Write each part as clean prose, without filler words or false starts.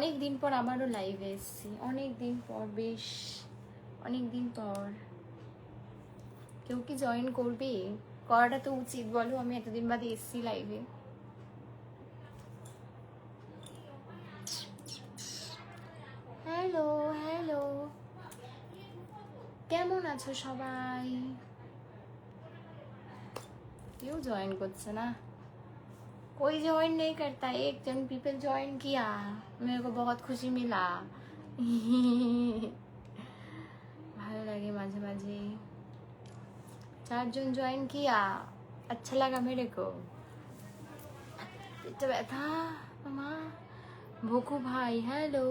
অনেক দিন পর আবারও লাইভে এসেছি, অনেক দিন পর, বেশ অনেক দিন পর। কেউ কি জয়েন করবে? করাটা তো উচিত, বলো। আমি এতদিন বাদে এসেছি লাইভে। হ্যালো হ্যালো, কেমন আছো সবাই? কেউ জয়েন করছে না, कोई ज्वाइन नहीं करता। एक जन पीपल ज्वाइन किया, मेरे को बहुत खुशी मिला। ভালো লাগে মাঝে মাঝে। 4 জন ज्वाइन किया, अच्छा लगा मेरे को। পেটে ব্যথা মামা। ভকু ভাই হ্যালো।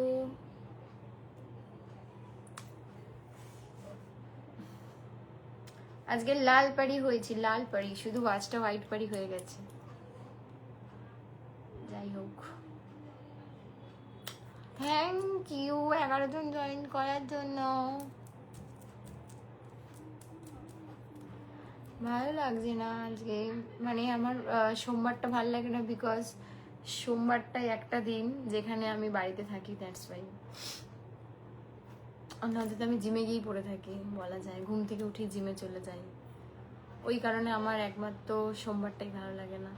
আজকে লাল পাড়ি হয়েছি, লাল পাড়ি, শুধু ওয়াচটা হোয়াইট পাড়ি হয়ে গেছে। যাই হোক, থ্যাংক ইউ 11 জন জয়েন করার জন্য। ভালো লাগছে না আজকে, মানে আমার সোমবারটা ভালো লাগে না, বিকজ সোমবারটাই একটা দিন যেখানে আমি বাড়িতে থাকি, দ্যাটস ওয়াই। নয়তো তো আমি জিমে গিয়েই পড়ে থাকি বলা যায়, ঘুম থেকে উঠে জিমে চলে যাই। ওই কারণে আমার একমাত্র সোমবারটাই ভালো লাগে না।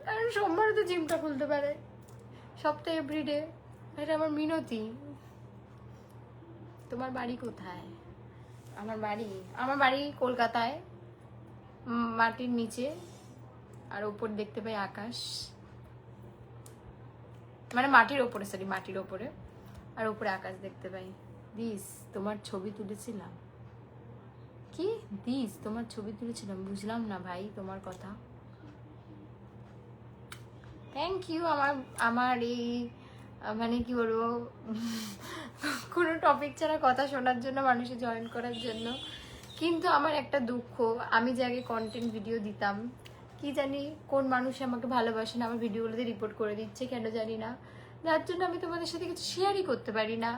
কারণ সোমবারে তো জিমটা খুলতে পারে, সপ্তাহে এভরিডে। এটা আমার মিনতি। তোমার বাড়ি কোথায়? আমার বাড়ি কলকাতায়, মাটির নিচে, আর ওপর দেখতে পাই আকাশ, মানে মাটির ওপরে, সরি মাটির ওপরে, আর উপরে আকাশ দেখতে পাই। দিস তোমার ছবি তুলেছিলাম। কি দিস তোমার ছবি তুলেছিলাম? বুঝলাম না ভাই তোমার কথা। Thank you. আমার এই মানে কি বলবো, কোনো টপিক ছাড়া কথা শোনার জন্য, মানুষে জয়েন করার জন্য। কিন্তু আমার একটা দুঃখ, আমি যে আগে কন্টেন্ট ভিডিও দিতাম, কি জানি কোন মানুষ আমাকে ভালোবাসে না, আমার ভিডিওগুলোতে রিপোর্ট করে দিচ্ছে কেন জানি না, যার জন্য আমি তোমাদের সাথে কিছু শেয়ারই করতে পারি না।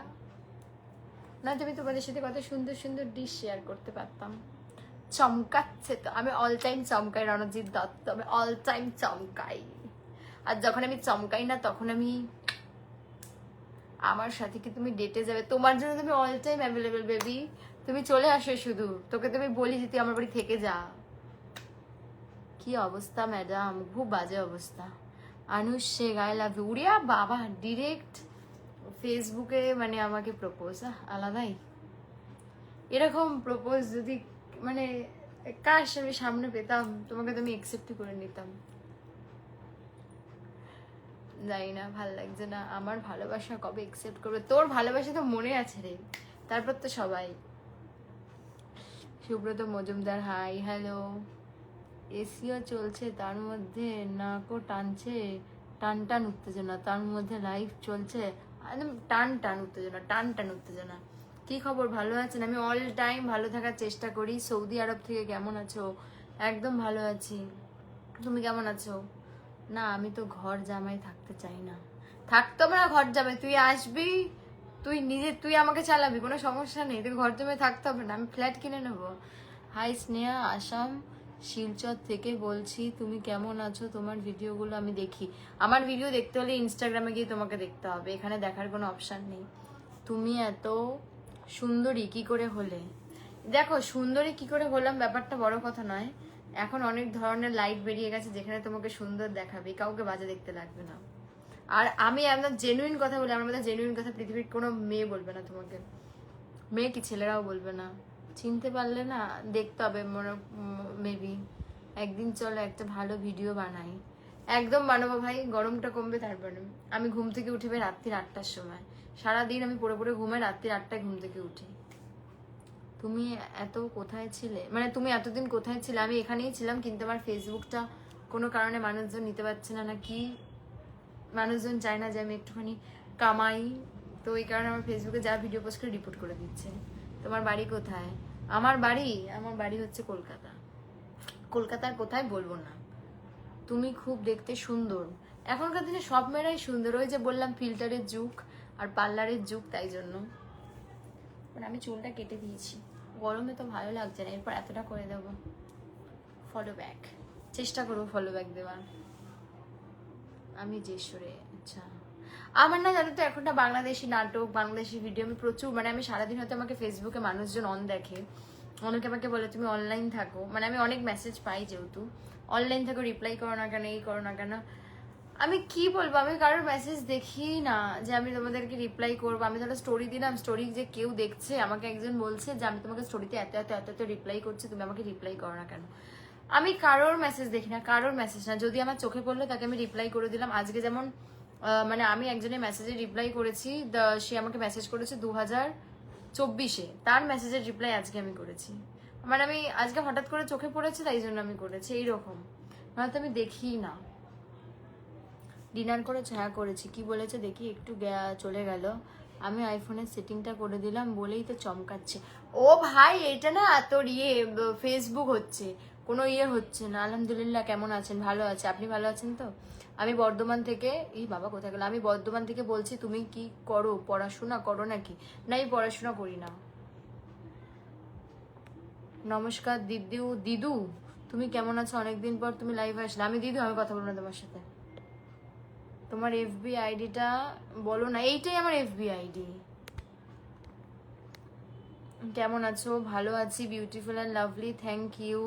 না, আমি তোমাদের সাথে কত সুন্দর সুন্দর ডিশ শেয়ার করতে পারতাম। চমকাচ্ছে তো, আমি অল টাইম চমকাই রণজিৎ দত্ত, আমি অল টাইম চমকাই। আর যখন আমি চমকাই না, তখন আমি, আমার সাথে কি তুমি ডেটে যাবে? তোমার জন্য তুমি অল টাইম অ্যাভেলেবেল বেবি, তুমি চলে আসো শুধু, তোকে তুমি বলি যে তুই আমার বাড়ি থেকে যা। কি অবস্থা ম্যাডাম, খুব বাজে অবস্থা। আনুষ শেখ আই লাভ ইউ, উড়িয়া বাবা, ডিরেক্ট ফেসবুকে মানে আমাকে প্রপোজ, আলাদাই। এরকম প্রপোজ যদি মানে কাশ আমি সামনে পেতাম, তোমাকে তো আমি একসেপ্টই করে নিতাম। জানি না, ভাল লাগছে না। আমার ভালোবাসা কবে একসেপ্ট করবে? তোর ভালোবাসা তো মনে আছে রে, তারপর তো সবাই। Subrata Majumdar hi hello. SEO চলছে, তার মধ্যে নাকও টানছে, টান টান উত্তেজনা, তার মধ্যে লাইভ চলছে, একদম টান টান উত্তেজনা, টান টান উত্তেজনা। কি খবর, ভালো আছেন? আমি অল টাইম ভালো থাকার চেষ্টা করি। সৌদি আরব থেকে কেমন আছো? একদম ভালো আছি, তুমি কেমন আছো? না, আমি তো ঘর জামাই থাকতে চাই না। থাকতো না ঘর জামাই, তুই আসবি, তুই আমাকে চালাবি, কোনো সমস্যা নেই। তুই ঘর জামাই থাকতে হবে না, আমি ফ্ল্যাট কিনে নেবো। হাই স্নেহা, আসাম শিলচর থেকে বলছি, তুমি কেমন আছো? তোমার ভিডিওগুলো আমি দেখি। আমার ভিডিও দেখতে হলে ইনস্টাগ্রামে গিয়ে তোমাকে দেখতে হবে, এখানে দেখার কোনো অপশান নেই। তুমি এত সুন্দরী কি করে হলে? দেখো, সুন্দরী কি করে হলাম ব্যাপারটা বড় কথা নয়। এখন অনেক ধরনের লাইট বেরিয়ে গেছে যেখানে তোমাকে সুন্দর দেখাবে, কাউকে বাজে দেখতে লাগবে না। আর আমি আপনার জেনুইন কথা বলি, আমার মধ্যে জেনুইন কথা পৃথিবীর কোনো মেয়ে বলবে না তোমাকে, মেয়ে কি ছেলেরাও বলবে না। চিনতে পারলে না, দেখতে হবে মেবি একদিন। চলো একটা ভালো ভিডিও বানাই। একদম বানাবো ভাই, গরমটা কমবে তারপরে। আমি ঘুম থেকে উঠি ভাই রাত্রির 8টার সময়, সারাদিন আমি পড়ে পড়ে ঘুমাই, রাত্রির 8টায় ঘুম থেকে উঠি। তুমি এত কোথায় ছিলে, মানে তুমি এতদিন কোথায় ছিলে? আমি এখানেই ছিলাম, কিন্তু আমার ফেসবুকটা কোনো কারণে মানুষজন নিতে পারছে না, নাকি মানুষজন চায় না যে আমি একটুখানি কামাই, তো এই কারণে আমার ফেসবুকে যা ভিডিও পোস্ট করে রিপোর্ট করে দিচ্ছে। তোমার বাড়ি কোথায়? আমার বাড়ি হচ্ছে কলকাতা। কলকাতার কোথায় বলবো না। তুমি খুব দেখতে সুন্দর। এখনকার দিনে সব মেয়েরাই সুন্দর, ওই যে বললাম ফিল্টারের যুগ আর পার্লারের যুগ, তাই জন্য। মানে আমি চুলটা কেটে দিয়েছি, গরমে তো ভালো লাগছে না, এরপর এতটা করে দেবো। ফলো ব্যাক, চেষ্টা করবো ফলো ব্যাক দেওয়ার। আমি যেশ্বরে, আচ্ছা। আমার না জানো তো এখন না বাংলাদেশি নাটক, বাংলাদেশি ভিডিও আমি প্রচুর, মানে আমি সারাদিন হয়তো আমাকে ফেসবুকে মানুষজন অন দেখে, অনেকে আমাকে বলে তুমি অনলাইন থাকো, মানে আমি অনেক মেসেজ পাই যেহেতু, অনলাইন থাকো, রিপ্লাই করো না কেন, এই করো না কেন। আমি কি বলবো, আমি কারোর মেসেজ দেখি না যে আমি তোমাদেরকে রিপ্লাই করবো। আমি ধরো স্টোরি দিলাম, স্টোরি যে কেউ দেখছে, আমাকে একজন বলছে যে আমি তোমাকে স্টোরিতে এত এত এত এত রিপ্লাই করছি, তুমি আমাকে রিপ্লাই করো না কেন। আমি কারোর মেসেজ দেখি না, কারোর মেসেজ না, যদি আমার চোখে পড়লো তাকে আমি রিপ্লাই করে দিলাম। আজকে যেমন মানে আমি একজনের মেসেজে রিপ্লাই করেছি, সে আমাকে মেসেজ করেছে 2024-এ, তার মেসেজের রিপ্লাই আজকে আমি করেছি। মানে আমি আজকে হঠাৎ করে চোখে পড়েছে তাই জন্য আমি করেছি, এইরকম, নয়তো আমি দেখি না। ডিনার করেছে? হ্যাঁ করেছি। কি বলেছে দেখি, একটু চলে গেল, আমি আইফোনের সেটিংটা করে দিলাম বলেই তো চমকাচ্ছে। ও ভাই এটা না তোর ফেসবুক হচ্ছে, কোনো হচ্ছে না। আলহামদুলিল্লাহ, কেমন আছেন? ভালো আছে, আপনি ভালো আছেন তো? আমি বর্ধমান থেকে, এই বাবা কোথায় গেল, আমি বর্ধমান থেকে বলছি। তুমি কি করো, পড়াশোনা করো নাকি? না, আমি পড়াশোনা করি না। নমস্কার দিদু, তুমি কেমন আছো? অনেকদিন পর তুমি লাইভ আসলে। আমি দিদু, আমি কথা বলবো না তোমার সাথে। তোমার এফবি আইডিটা বলো না। এইটাই আমার এফবি আইডি। কেমন আছো? ভালো আছি, beautiful and lovely, thank you.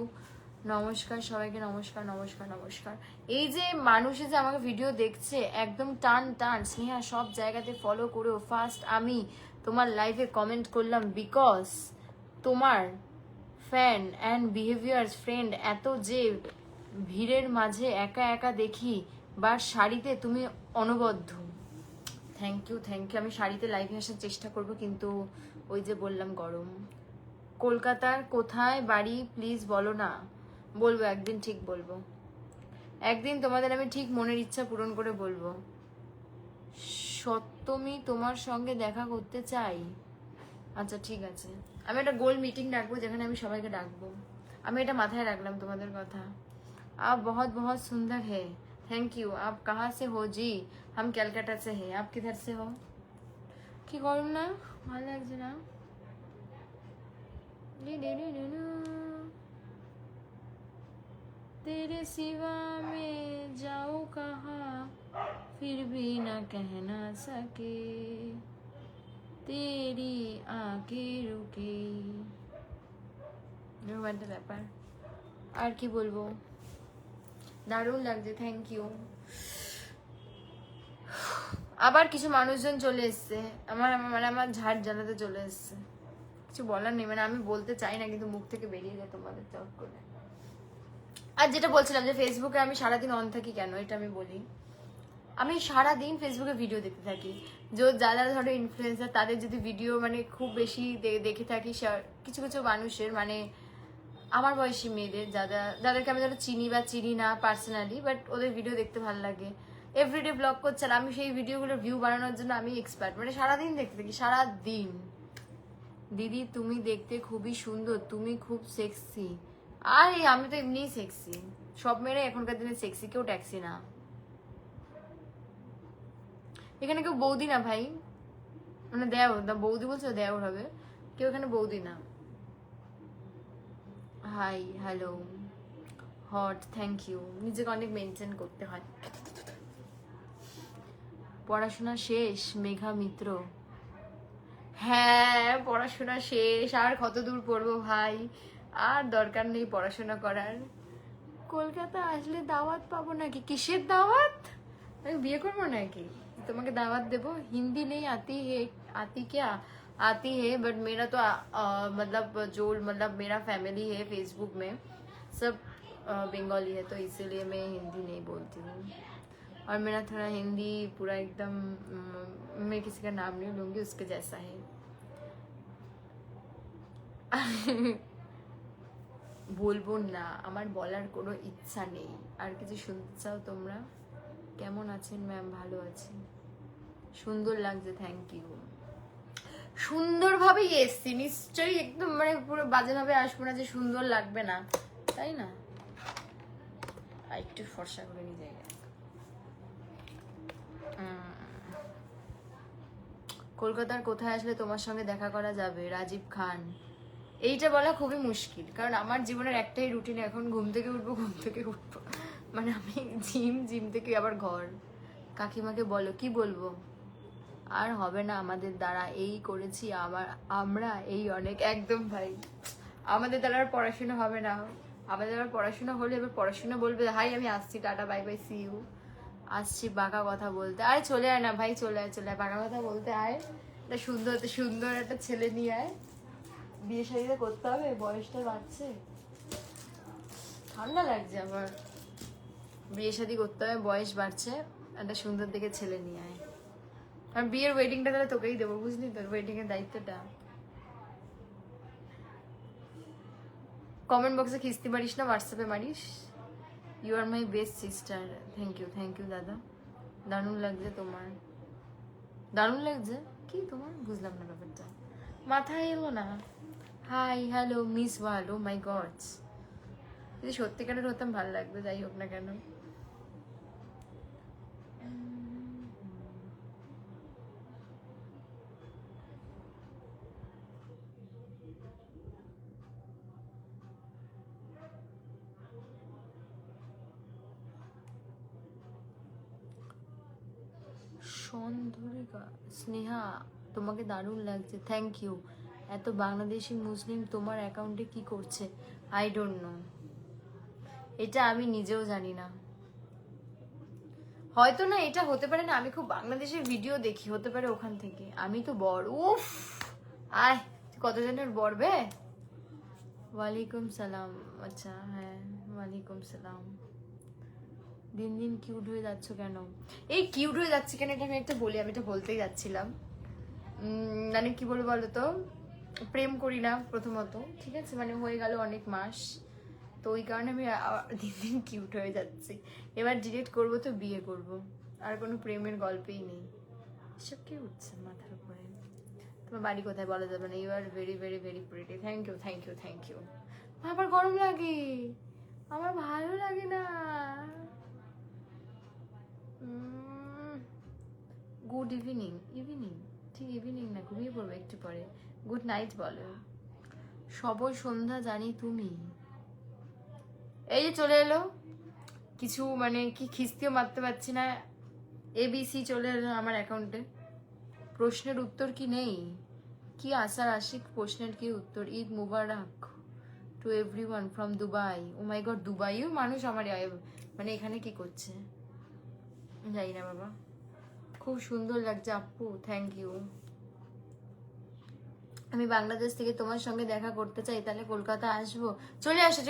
নমস্কার সবাইকে, নমস্কার নমস্কার নমস্কার। এই যে মানুষে যে আমাকে ভিডিও দেখছে একদম টান টান, স্নেহা সব জায়গাতে ফলো করেও ফার্স্ট আমি তোমার লাইভে কমেন্ট করলাম বিকজ তোমার ফ্যান অ্যান্ড বিহেভিয়ার ফ্রেন্ড এত যে ভিড়ের মাঝে একা একা দেখি, বা শাড়িতে তুমি অনবদ্য। Thank you thank you. আমি শাড়িতে লাইভে আসার চেষ্টা করব, কিন্তু ওই যে বললাম গরম। কলকাতার কোথায় বাড়ি প্লিজ বলো না। বলবো একদিন, ঠিক বলবো একদিন, তোমাদের আমি ঠিক মনের ইচ্ছা পূরণ করে বলবো। সপ্তমী তোমার সঙ্গে দেখা করতে চাই। আচ্ছা ঠিক আছে, আমি একটা গোল মিটিং ডাকবো যেখানে আমি সবাইকে ডাকবো। আমি এটা মাথায় রাখলাম তোমাদের কথা। आप बहुत बहुत सुंदर है। Thank you. आप कहाँ से हो जी? हम कैलकाटा से हैं। आप किधर से हो? কি করুন না, ভালো লাগছে না। तेरे सिवा मैं जाऊँ कहाँ, फिर भी ना कह ना सके, तेरी आके रुके। রোমান্টিক ব্যাপার, আর কি বলবো। দারুণ লাগছে, থ্যাংক ইউ। আবার কিছু মানুষজন চলে এসছে, আমার ঝাড় জ্বালাতে চলে এসছে। কিছু বলার নেই, মানে আমি বলতে চাই না কিন্তু মুখ থেকে বেরিয়ে যায় তোমাদের চট করে। আর যেটা বলছিলাম যে ফেসবুকে আমি সারাদিন অন থাকি কেন, এটা আমি বলি। আমি সারাদিন ফেসবুকে ভিডিও দেখতে থাকি। যারা ধরো ইনফ্লুয়েন্সার, তাদের যদি ভিডিও মানে খুব বেশি দেখে থাকি, কিছু কিছু মানুষের মানে আমার বয়সী মেয়েদের, যাদেরকে আমি ধরো চিনি বা চিনি না পার্সোনালি, বাট ওদের ভিডিও দেখতে ভালো লাগে। এভরিডে ব্লগ করছে, আর আমি সেই ভিডিওগুলোর ভিউ বানানোর জন্য আমি এক্সপার্ট, মানে সারাদিন দেখতে থাকি, সারাদিন। দিদি তুমি দেখতে খুবই সুন্দর, তুমি খুব সেক্সি। আর আমি তো এমনিই সেক্সি, সব মেয়েরা এখনকার দিনে সেক্সি, কেউ ট্যাক্সি না। এখানে কেউ বৌদি না ভাই, মানে দেওর, বৌদি বলছো দেওর হবে, কেউ এখানে বৌদি না। Hi hello hot, thank you. নিজেকে অনেক মেনটেন করতে হয়। পড়াশোনা শেষ মেঘা মিত্র? হ্যাঁ পড়াশোনা শেষ, আর কত দূর পড়বো ভাই, আর দরকার নেই পড়াশোনা করার। কলকাতা আসলে দাওয়াত পাবো নাকি? কিসের দাওয়াত? আমি বিয়ে করবো নাকি তোমাকে দাওয়াত देबो? हिंदी नहीं आती है, आती क्या आती है, बट मेरा तो मतलब जो मतलब मेरा फैमिली है फेसबुक में सब बंगाली है, तो इसीलिए मैं हिंदी नहीं बोलती हूँ। और मेरा थोड़ा हिंदी पूरा एकदम मैं किसी का नाम नहीं लूंगी, उसके जैसा है। বলবো না, আমার বলার কোনো ইচ্ছা নেই। আর কিছু শুনতে চাও তোমরা? কেমন আছেন ম্যাম? ভালো আছি, সুন্দর লাগছে, থ্যাংক ইউ। সুন্দরভাবেই এসছি নিশ্চয়ই, একদম মানে পুরো বাজেভাবে আসবো না যে সুন্দর লাগবে না, তাই না? আর একটু ফর্সা করে নিজে কলকাতার কোথায় আসলে তোমার সঙ্গে দেখা করা যাবে? রাজীব খান। এইটা বলা খুবই মুশকিল, কারণ আমার জীবনের একটাই রুটিন, এখন ঘুম থেকে উঠবো, ঘুম থেকে উঠবো, মানে আমি জিম থেকে আবার ঘর, কাকিমাকে বলো। কি বলবো? আর হবে না আমাদের দ্বারা, এই করেছি আমরা এই অনেক। একদম ভাই, আমাদের দ্বারা আর পড়াশোনা হবে না। আমাদের আর পড়াশোনা হলে এবার পড়াশোনা বলবে হাই আমি আসছি, tata bye bye see you, আসছি বাঁকা কথা বলতে। আরে চলে আয় না ভাই, চলে আয় বাঁকা কথা বলতে আয়। একটা সুন্দর সুন্দর একটা ছেলে নিয়ে আয়, বিয়ে শাড়িটা করতে হবে, বয়সটা বাড়ছে, ঠান্ডা লাগছে আমার, বিয়ে শাদী করতে হবে, বয়স বাড়ছে, একটা সুন্দর দেখে ছেলে নিয়ে আয়। আর বিয়ের ওয়েডিংটা তাহলে তোকেই দেবো, বুঝলি তোর ওয়েডিং এর দায়িত্বটা। কমেন্ট বক্সে খিস্তি মারিস না, হোয়াটসঅ্যাপে মারিস। You are my best sister. Thank you দাদা। দারুণ লাগছে তোমার, দারুণ লাগছে। কি তোমার বুঝলাম না ব্যাপারটা, মাথায় এলো না। Hi hello miss world, O my god. যদি সত্যিকারের হতাম ভালো লাগবে, যাই হোক না কেন। সন্ধরিকা স্নেহা, তোমাকে দারুণ লাগছে, থ্যাংক ইউ। এত বাংলাদেশি মুসলিম তোমার অ্যাকাউন্টে কি করছে? আই ডোন্ট নো, এটা আমি নিজেও জানি না। হয়তো না, এটা হতে পারে না, আমি খুব বাংলাদেশের ভিডিও দেখি, হতে পারে ওখান থেকে। আমি তো বর, উফ আয়, কতজনের বর বে? ওয়ালাইকুম সালাম। আচ্ছা হ্যাঁ, ওয়ালাইকুম সালাম। দিন দিন কিউট হয়ে যাচ্ছ কেন? এই কিউট হয়ে যাচ্ছি কেন এটা আমি একটা বলি, আমি এটা বলতেই যাচ্ছিলাম। মানে কি বলবো বলো তো, প্রেম করি না প্রথমত, ঠিক আছে, মানে হয়ে গেল অনেক মাস, তো ওই কারণে আমি দিন দিন কিউট হয়ে যাচ্ছি। এবার ডিরেক্ট করবো তো বিয়ে করব, আর কোনো প্রেমের গল্পেই নেই। এসব কি উঠছে মাথার উপরে? তোমার বাড়ি কোথায় বলা যাবে না। You are very very very pretty. Thank you. আবার গরম লাগে, আমার ভালো লাগে না। Good evening. ঠিক ইভিনিং না, ঘুমিয়ে পড়বো একটু পরে। গুড নাইট বলো। সবই সন্ধ্যা জানি তুমি। এই যে চলে এলো কিছু, মানে কি খিস্তিও মারতে পারছি না, এবিসি চলে এলো আমার অ্যাকাউন্টে। প্রশ্নের উত্তর কি নেই? কি আশার আশিক প্রশ্নের কি উত্তর? Eid Mubarak to everyone from Dubai. Oh my god, দুবাইও মানুষ আমার মানে এখানে কি করছে জানি না বাবা। খুব সুন্দর লাগছে আপু, থ্যাংক ইউ। আমি বাংলাদেশ থেকে তোমার সঙ্গে দেখা করতে চাই, তাহলে কলকাতা আসবো। চলে আসো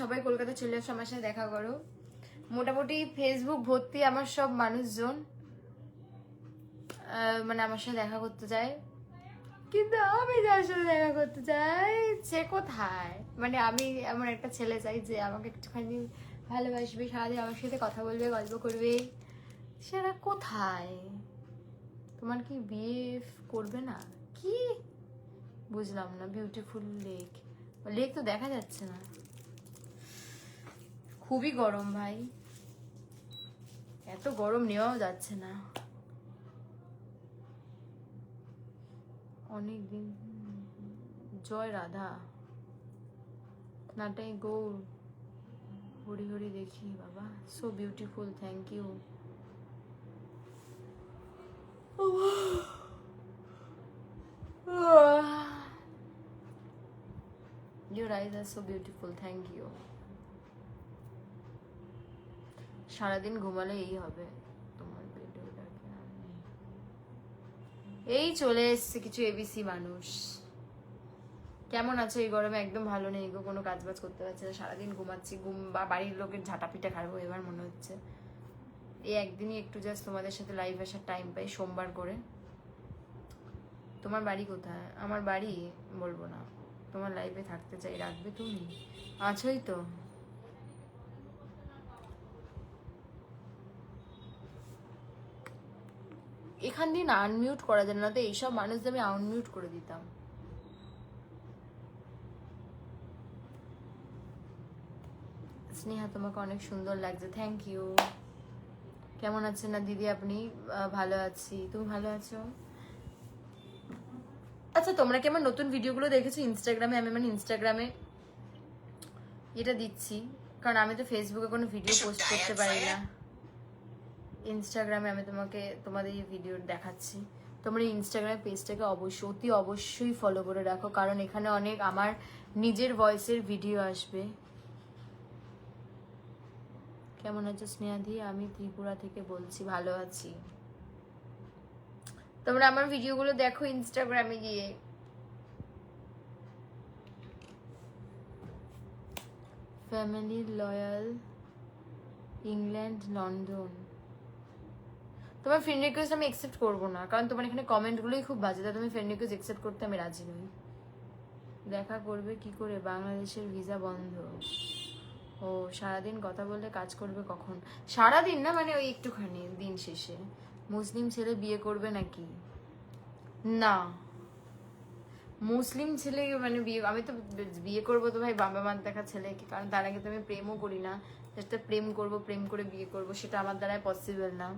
সবাই কলকাতা চলে আসো, আমার সাথে দেখা করো। মোটামুটি ফেসবুক ভর্তি আমার সব মানুষজন, মানে আমার সাথে দেখা করতে চায়, কিন্তু আমি যার সাথে দেখা করতে চাই সে কোথায়? মানে আমি এমন একটা ছেলে চাই যে আমাকে একটুখানি ভালোবাসবে, সারাদিন আমার সাথে কথা বলবে, গল্প করবে। সেটা কোথায়? তোমার কি বিয়ে করবে না কি? বুঝলাম না। বিউটিফুল লেক, লেক তো দেখা যাচ্ছে না, খুবই গরম ভাই, এত গরম নেওয়াও যাচ্ছে না। অনেক দিন। জয় রাধা, নাটাই গৌর, হরি হরি দেখি বাবা। So beautiful, thank you. Your eyes are so beautiful, thank you. সারাদিন ঘুমালে এই হবে তোমার ভিডিওটা। এই চলে এসছে কিছু এবিসি মানুষ। কেমন আছো এই গরমে? একদম ভালো নেই গো, কোনো কাজ বাজ করতে পারছি না, সারাদিন ঘুমাচ্ছি, ঘুম বা বাড়ির লোকের ঝাঁটা পিঠা খাবো এবার মনে হচ্ছে। এই একদিনই একটু জাস্ট তোমাদের সাথে লাইভ আসার টাইম পাই, সোমবার করে। তোমার বাড়ি কোথায়? আমার বাড়ি বলবো না, তোমার লাইফে থাকতে চাই, রাখবে তুমি? আছোই তো। এখান দিয়ে না আনমিউট করা যায় না, তো এইসব মানুষদের আমি আনমিউট করে দিতাম। স্নেহা তোমাকে অনেক সুন্দর লাগছে, থ্যাংক ইউ। কেমন আছেন না দিদি আপনি? ভালো আছি, তুমি ভালো আছো? আচ্ছা তোমরা কি আমার নতুন ভিডিওগুলো দেখেছো ইনস্টাগ্রামে? আমি মানে ইনস্টাগ্রামে এটা দিচ্ছি, কারণ আমি তো ফেসবুকে কোনো ভিডিও পোস্ট করতে পারি না। ইনস্টাগ্রামে আমি তোমাদের এই ভিডিও দেখাচ্ছি। তোমরা ইনস্টাগ্রাম পেজটাকে অতি অবশ্যই ফলো করে রাখো, কারণ এখানে অনেক আমার নিজের ভয়েসের ভিডিও আসবে। কেমন আছো স্নেহাদি? আমি ত্রিপুরা থেকে বলছি, ভালো আছি। তোমরা আমার ভিডিওগুলো দেখো ইনস্টাগ্রামে গিয়ে। Family loyal, England, London. তোমার ফ্রেন্ড রিকোয়েস্ট আমি অ্যাকসেপ্ট করবো না, কারণ তোমার এখানে কমেন্টগুলোই খুব বাজে। তাই তুমি ফ্রেন্ড রিকোয়েস্ট অ্যাকসেপ্ট করতে আমি রাজি নই। দেখা করবে কি করে? বাংলাদেশের ভিসা বন্ধ। ও সারাদিন কথা বললে কাজ করবে কখন? সারাদিন না, মানে ওই একটুখানি দিন শেষে। মুসলিম ছেলে বিয়ে করবে নাকি? না, মুসলিম ছেলে মানে বিয়ে, আমি তো বিয়ে করবো তো ভাই বাবা মার দেখা ছেলেকে, কারণ তার আগে তো আমি প্রেমও করি না। যেটা প্রেম করব, প্রেম করে বিয়ে করব, সেটা আমার দ্বারাই পসিবল না।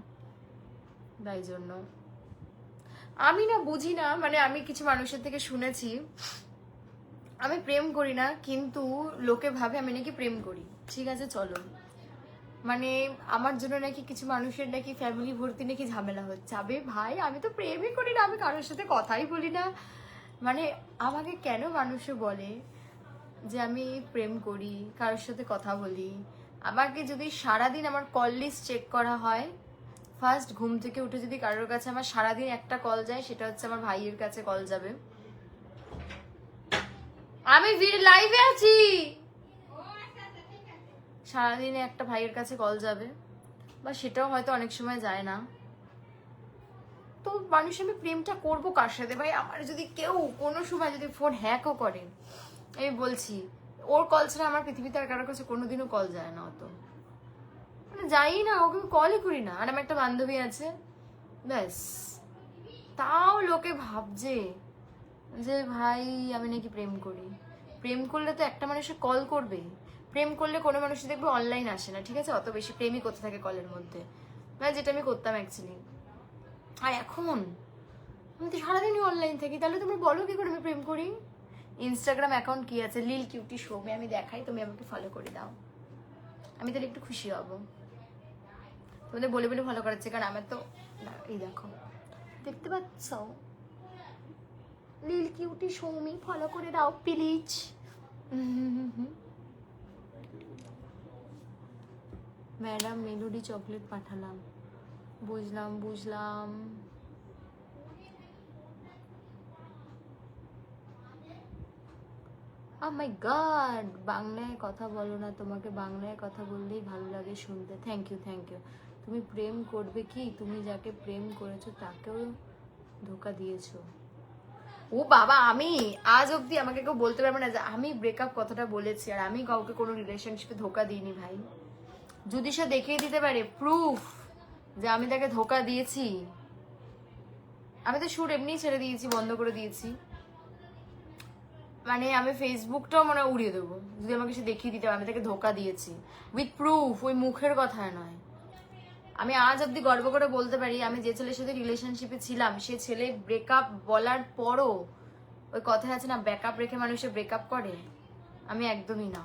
তাই জন্য আমি না বুঝি না, মানে আমি কিছু মানুষের থেকে শুনেছি আমি প্রেম করি না, কিন্তু লোকে ভাবে আমি নাকি প্রেম করি। ঠিক আছে চলো, মানে আমার জন্য নাকি কিছু মানুষের নাকি ফ্যামিলি ভর্তি নাকি ঝামেলা হচ্ছে। আবে ভাই, আমি তো প্রেমই করি না, আমি কারোর সাথে কথাই বলি না। মানে আমাকে কেন মানুষে বলে যে আমি প্রেম করি, কারোর সাথে কথা বলি? আমাকে যদি সারাদিন আমার কল লিস্ট চেক করা হয়, ফার্স্ট ঘুম থেকে উঠে যদি কারোর কাছে আমার সারাদিন একটা কল যায়, সেটা হচ্ছে আমার ভাইয়ের কাছে কল যাবে। আমি লাইভে আছি, সারাদিনে একটা ভাইয়ের কাছে কল যাবে, বা সেটাও হয়তো অনেক সময় যায় না। তো মানুষ, আমি প্রেমটা করবো কার সাথে ভাই? আমার যদি কেউ কোনো সময় যদি ফোন হ্যাকও করে, আমি বলছি ওর কল ছাড়া আমার পৃথিবীতে আর কারোর কাছে কোনোদিনও কল যায় না। অত মানে যাই না, ওকে কলই করি না। আর আমার একটা বান্ধবী আছে, ব্যাস, তাও লোকে ভাবছে যে ভাই আমি নাকি প্রেম করি। প্রেম করলে তো একটা মানুষের কল করবে। প্রেম করলে কোনো মানুষ দেখবে অনলাইন আসে না, ঠিক আছে? অত বেশি প্রেমই করতে থাকে কলের মধ্যে, মানে যেটা আমি করতাম অ্যাকচুয়ালি। আর এখন আমি তো সারাদিনই অনলাইন থাকি, তাহলে তুমি বলো কি করে আমি প্রেম করি? ইনস্টাগ্রাম অ্যাকাউন্ট কি আছে? লিল কিউটি শোবে, আমি দেখাই, তুমি আমাকে ফলো করে দাও, আমি তাহলে একটু খুশি হব। তোমাদের বলে বলে ফলো করাচ্ছে, কারণ আমার তো এই দেখো, দেখতে পাচ্ছ, লিল কিউটি সৌমি, ফলো করে দাও প্লিজ। ম্যাডাম মেলোডি চকলেট পাঠালাম। বুঝলাম বুঝলাম। Oh my God, বাংলায় কথা বলো না, তোমাকে বাংলায় কথা বললেই ভালো লাগে শুনতে। Thank you thank you. তুমি প্রেম করবে কি? তুমি যাকে প্রেম করেছো তাকেও ধোকা দিয়েছো। ও বাবা, আমি আজ অব্দি আমাকে কেউ বলতে পারবে না যে আমি ব্রেকআপ কথাটা বলেছি, আর আমি কাউকে কোনো রিলেশনশিপে ধোকা দিইনি ভাই। যদি সে দেখিয়ে দিতে পারে প্রুফ যে আমি তাকে ধোকা দিয়েছি, আমি তো শুট এমনিই ছেড়ে দিয়েছি, বন্ধ করে দিয়েছি। মানে আমি ফেসবুকটাও মনে উড়িয়ে দেবো যদি আমাকে সে দেখিয়ে দিতে, আমি তাকে ধোকা দিয়েছি উইথ প্রুফ, ওই মুখের কথায় নয়। আমি আজ অব্দি গর্ব করে বলতে পারি, আমি যে ছেলের সাথে রিলেশনশিপে ছিলাম, সে ছেলে ব্রেকআপ বলার পরও, ওই কথায় আছে না, ব্যাকআপ রেখে মানুষে ব্রেকআপ করে, আমি একদমই না।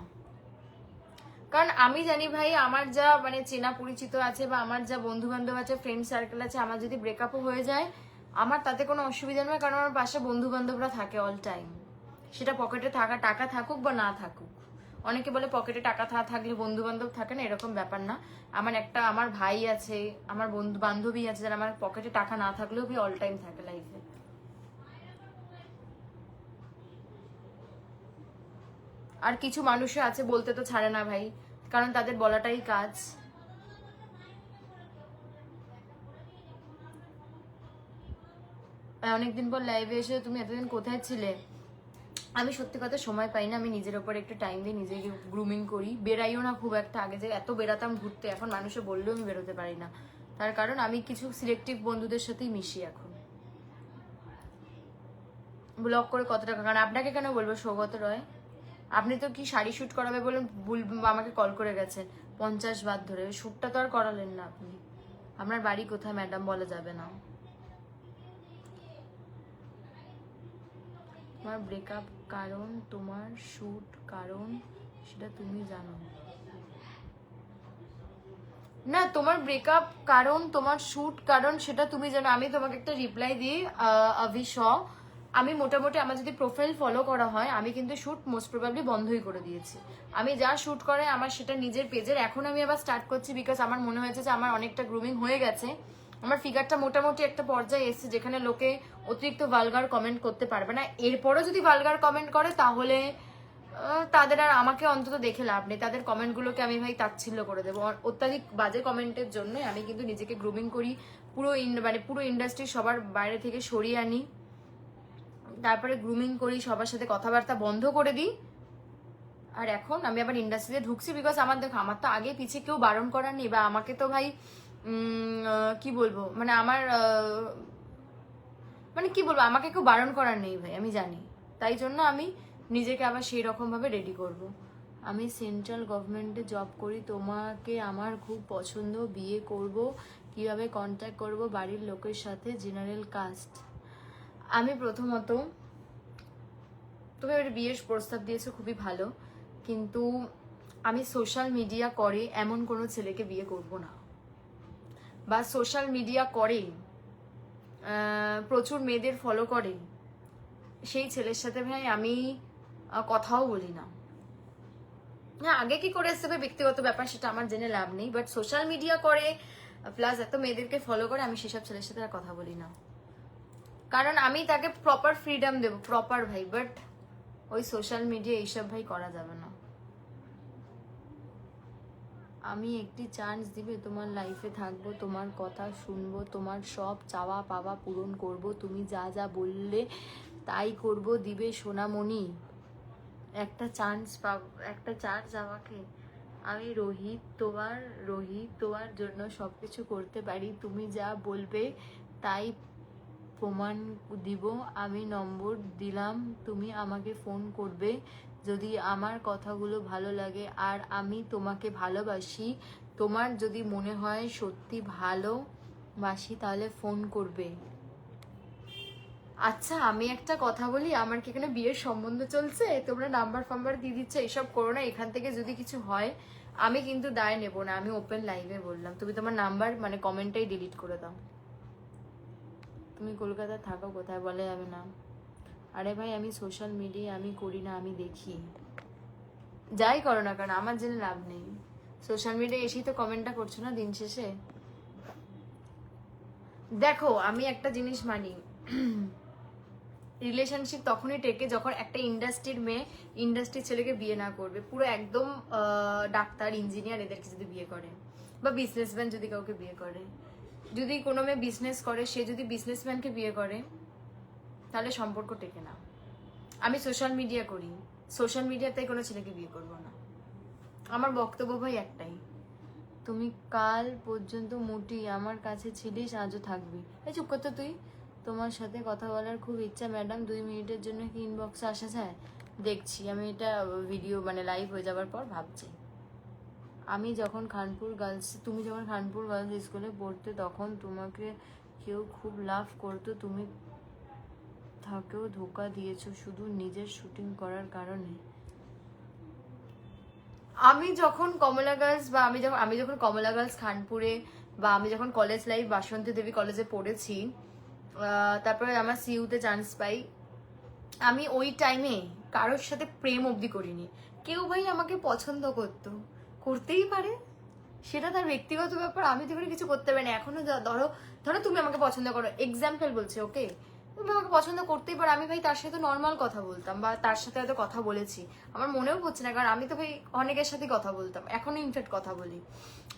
কারণ আমি জানি ভাই, আমার যা মানে চেনা পরিচিত আছে, বা আমার যা বন্ধু বান্ধব আছে, ফ্রেন্ড সার্কেল আছে, আমার যদি ব্রেকআপও হয়ে যায়, আমার তাতে কোনো অসুবিধা নয়, কারণ আমার পাশে বন্ধু বান্ধবরা থাকে অল টাইম। সেটা পকেটে থাকা টাকা থাকুক বা না থাকুক। অনেকে বলে পকেটে টাকা থাকলে বন্ধু বান্ধব থাকে না, এরকম ব্যাপার না। আমার ভাই আছে, আমার বন্ধু বান্ধবী আছে, যারা আমার পকেটে টাকা না থাকলেও অল টাইম থাকে লাইফে। আর কিছু মানুষও আছে বলতে তো ছাড়ে না ভাই, কারণ তাদের বলাটাই কাজ। অনেকদিন পর লাইভে এসে তুমি এতদিন কোথায় ছিলে? আমি সত্যি কথা সময় পাই না, আমি নিজের ওপর একটু টাইম দিই, নিজেকে গ্রুমিং করি, বেরাইও না খুব একটা। আগে যে এত বেরাতাম ঘুরতে, এখন মানুষে বললেও আমি বেরোতে পারি না। তার কারণ আমি কিছু সিলেক্টিভ বন্ধুদের সাথেই মিশি এখন। ব্লগ করে কত টাকা? কারণ আপনাকে কেন বলবো সৌগত রয়, আপনি তো কি শাড়ি শ্যুট করাবে বলে আমাকে কল করে গেছেন 50 বার ধরে, শ্যুটটা তো আর করালেন না আপনি। আপনার বাড়ি কোথায় ম্যাডাম বলা যাবে না। তোমার ব্রেকআপ কারণ, তোমার শ্যুট কারণ, সেটা তুমি জানো। না তোমার ব্রেকআপ কারণ, তোমার শুট কারণ, সেটা তুমি জানো। আমি তোমাকে একটা রিপ্লাই দিই, আভি শ, আমি মোটামুটি আমার যদি প্রোফাইল ফলো করা হয়, আমি কিন্তু শুট মোস্ট প্রবাবলি বন্ধই করে দিয়েছি। আমি যা শুট করে আমার সেটা নিজের পেজের, এখন আমি আবার স্টার্ট করছি বিকজ আমার মনে হয়েছে যে আমার অনেকটা গ্রুমিং হয়ে গেছে, আমার ফিগারটা মোটামুটি একটা পর্যায়ে এসেছে যেখানে লোকে অতিরিক্ত ভালগার কমেন্ট করতে পারবে না। এরপরও যদি ভালগার কমেন্ট করে তাহলে তাদের আর আমাকে অন্তত দেখে লাভ নেই, তাদের কমেন্টগুলোকে আমি ভাই তাচ্ছিল্য করে দেবো। অত্যাধিক বাজে কমেন্টের জন্য আমি কিন্তু নিজেকে গ্রুমিং করি, মানে পুরো ইন্ডাস্ট্রি সবার বাইরে থেকে সরিয়ে আনি, তারপরে গ্রুমিং করি, সবার সাথে কথাবার্তা বন্ধ করে দিই। আর এখন আমি আবার ইন্ডাস্ট্রিতে ঢুকছি বিকজ আমার দেখো, আমার তো আগে পিছিয়ে কেউ বারণ করার নেই, বা আমাকে তো ভাই কি বলবো, মানে আমার মানে কি বলবো, আমাকে কেউ বারণ করার নেই ভাই, আমি জানি। তাই জন্য আমি নিজেকে আবার সেই রকম ভাবে রেডি করব। আমি সেন্ট্রাল গভর্নমেন্টে জব করি, তোমাকে আমার খুব পছন্দ, বিয়ে করব, কিভাবে কন্ট্যাক্ট করব বাড়ির লোকের সাথে, জেনারেল কাস্ট। আমি প্রথমত, তুমি এবার বিয়ের প্রস্তাব দিয়েছো, খুবই ভালো, কিন্তু আমি সোশ্যাল মিডিয়া করে এমন কোনো ছেলেকে বিয়ে করব না, বা সোশ্যাল মিডিয়া করে প্রচুর মেয়েদের ফলো করে সেই ছেলের সাথে ভাই আমি কথাও বলি না। হ্যাঁ, আগে কি করে এসছে ভাই ব্যক্তিগত ব্যাপার, সেটা আমার জেনে লাভ নেই, বাট সোশ্যাল মিডিয়া করে প্লাস এত মেয়েদেরকে ফলো করে আমি সেসব ছেলের সাথে আর কথা বলি না, কারণ আমি তাকে প্রপার ফ্রিডম দেবো, প্রপার ভাই, বাট ওই সোশ্যাল মিডিয়া এইসব ভাই করা যাবে না। আমি একটি চান্স দিবে, তোমার লাইফে থাকবো, তোমার কথা শুনবো, তোমার সব চাওয়া পাওয়া পূরণ করব, তুমি যা যা বললে তাই করব, দিবে সোনামণি। একটা চান্স পাব, একটা চান্স আমাকে। আমি রোহিত তোমার জন্য সবকিছু করতে পারি, তুমি যা বলবে তাই প্রমাণ দিব। আমি নম্বর দিলাম, তুমি আমাকে ফোন করবে যদি আমার কথাগুলো ভালো লাগে, আর আমি তোমাকে ভালোবাসি। তোমার যদি মনে হয় সত্যি ভালোবাসি তাহলে ফোন করবে। আচ্ছা, আমি একটা কথা বলি, আমার কি এখানে বিয়ের সম্বন্ধ চলছে, তোমরা নাম্বার ফাম্বার দিয়ে দিচ্ছ, এসব করো না। এখান থেকে যদি কিছু হয় আমি কিন্তু দায় নেবো না, আমি ওপেন লাইভে বললাম। তুমি তোমার নাম্বার মানে কমেন্টটাই ডিলিট করে দাও। তুমি কলকাতা থাকো, কোথায় বলা যাবে না। আরে ভাই, আমি সোশ্যাল মিডিয়া আমি করি না, আমি দেখি, যাই করো না কারণ আমার জেনে লাভ নেই। সোশ্যাল মিডিয়ায় এসেই তো কমেন্টটা করছো না দিন শেষে। দেখো, আমি একটা জিনিস মানি, রিলেশনশিপ তখনই টেকে যখন একটা ইন্ডাস্ট্রির মেয়ে ইন্ডাস্ট্রির ছেলেকে বিয়ে না করবে, পুরো একদম ডাক্তার ইঞ্জিনিয়ার এদেরকে যদি বিয়ে করে, বা বিজনেসম্যান যদি কাউকে বিয়ে করে। যদি কোনো মেয়ে বিজনেস করে, সে যদি বিজনেসম্যানকে বিয়ে করে তাহলে সম্পর্ক টেকে না। আমি সোশ্যাল মিডিয়া করি, সোশ্যাল মিডিয়াতে কোনো ছেলেকে বিয়ে করবো না। আমার বক্তব্য ভাই একটাই, তুমি কাল পর্যন্ত মুটি আমার কাছে ছিলিস, আজও থাকবি। এই চুপ করতো তুই। তোমার সাথে কথা বলার খুব ইচ্ছা ম্যাডাম, 2 মিনিটের জন্য কি ইনবক্সে আসা যায়? দেখছি, আমি এটা ভিডিও মানে লাইভ হয়ে যাবার পর ভাবছি। আমি যখন তুমি যখন খানপুর গার্লস স্কুলে পড়তে তখন তোমাকে কেউ খুব লাভ করতো, তুমি তাকেও ধোকা দিয়েছো শুধু নিজের শুটিং করার কারণে। আমি যখন কমলা গার্লস বা আমি যখন কমলা গার্লস খানপুরে, বা আমি যখন কলেজ লাইফ বাসন্তী দেবী কলেজে পড়েছি, তারপরে আমার সিইউতে চান্স পাই, আমি ওই টাইমে কারোর সাথে প্রেম অবধি করিনি। কেউ ভাই আমাকে পছন্দ করতেই পারে, সেটা তার ব্যক্তিগত ব্যাপার, আমি তো এখানে কিছু করতে পারি না। এখনো ধরো ধরো তুমি আমাকে পছন্দ করো, এক্সাম্পল বলছি, ওকে, তুমি আমাকে পছন্দ করতেই পারো, আমি ভাই তার সাথে নর্মাল কথা বলতাম, বা তার সাথে হয়তো কথা বলেছি, আমার মনেও পড়ছে না, কারণ আমি তো ভাই অনেকের সাথে কথা বলতাম, এখনো ইনফ্যাক্ট কথা বলি।